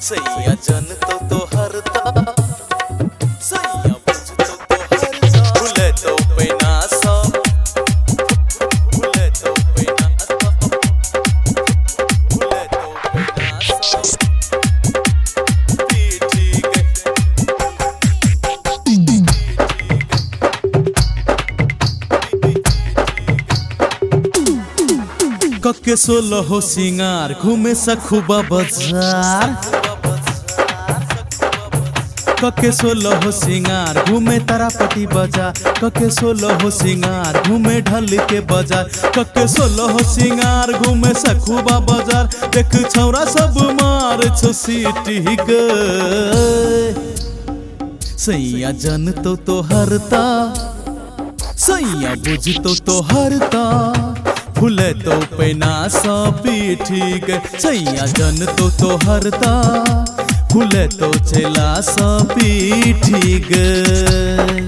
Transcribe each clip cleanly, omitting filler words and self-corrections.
सैया जन तो हरता सैया बुझ तो हरता भूले तो पैना सा भूले तो पैना सा भूले तो पैना सा ठीक कके सोलह हो सिंगार घूमे सखुबा बाजार कके सोलह हो सिंगार घूमे तारापटी बाजार कके सोलह हो सिंगार घूमे ढल के बाजार कके सोलह हो सिंगार घूमे सखुबा बाजार देख छौरा सब मार छो सीटी गए सैया जन तो हरता सैया बुझ तो हरता भूले तो पैना सा पीठी गए सैया जन तो हरता भूले तो चला सा पीठी गए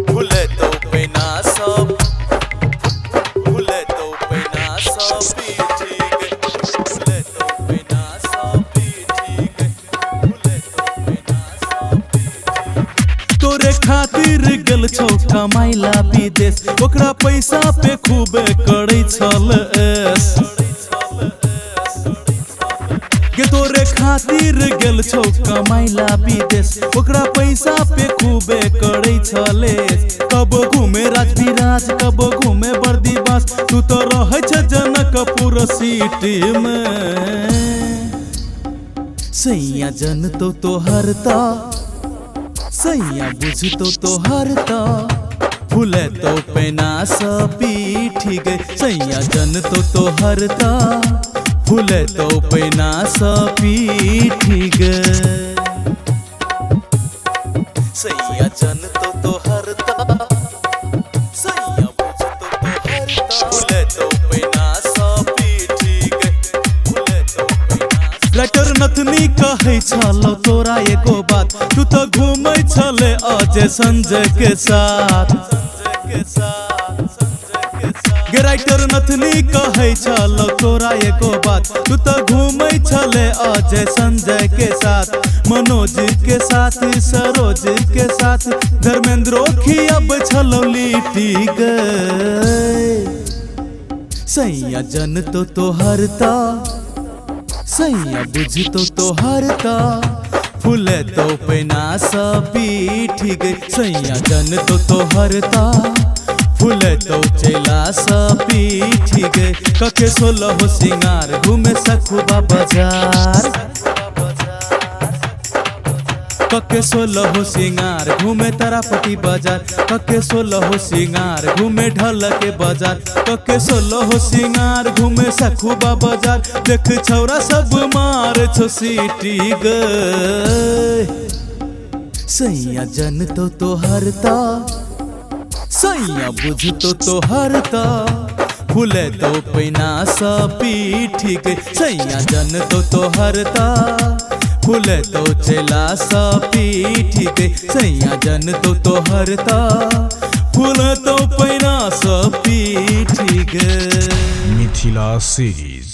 भूले तो पैना सा भूले तो पैना सा पीठी गए भूले तो पैना सा पीठी गए भूले तो पैना सा पीठी तोरे खातिर गेल छौ कमाइला विदेश ओकरा पैसा पे खूब करै छल ऐस गे तोरे खातिर गेल छौ कमाइला विदेश ओकरा पैसा पे खूब करै छल ऐस कब घूमे राज विराज कब घूमे बर्दीवास तू तो रहै छ जनकपुर सिटी में सैया जन तो हरता सैया बुझ तो हरता भूले तो पैना सा पीठी गए सैया जन तो हरता भूले तो पैना सा पीठी गए सैया जन तो हरता सैया बुझ तो हरता भूले तो पैना सा पीठी गए भूले तो पैना लेटर नथनी कहै छलौ तोरा एको बात तू तो घूमै छले अजय संजय के साथ गे राइटर नथनी कहै छलौ तोरा एको बात तू तो घूमै छले अजय संजय के साथ मनोज के साथ सरोज के साथ धर्मेंद्रो खियाब छलौ लिट्टी गए सैया जन तो हरता सैया बुझ तो हरता भूले तो पैना सा पीठी गए सैया जन तो हरता भूले तो चला सा पीठी गए कके सोलह हो सिंगार घूमे सखुबा बाजार कके सोलह हो सिंगार घूमे तारापटी बाजार कके सोलह हो सिंगार घूमे ढल के बाजार कके सोलह हो सिंगार घूमे सखुबा बाजार देख छौरा सब मार छो सीटी गए सैया जन तो हरता सैया बुझ तो हरता भूले तो पैना सा पीठी गए सैया जन तो हरता भूले तो चला सा पीठी गए सैया जन तो हरता भूले तो पैना सा पीठी गए मिथिला सीरीज।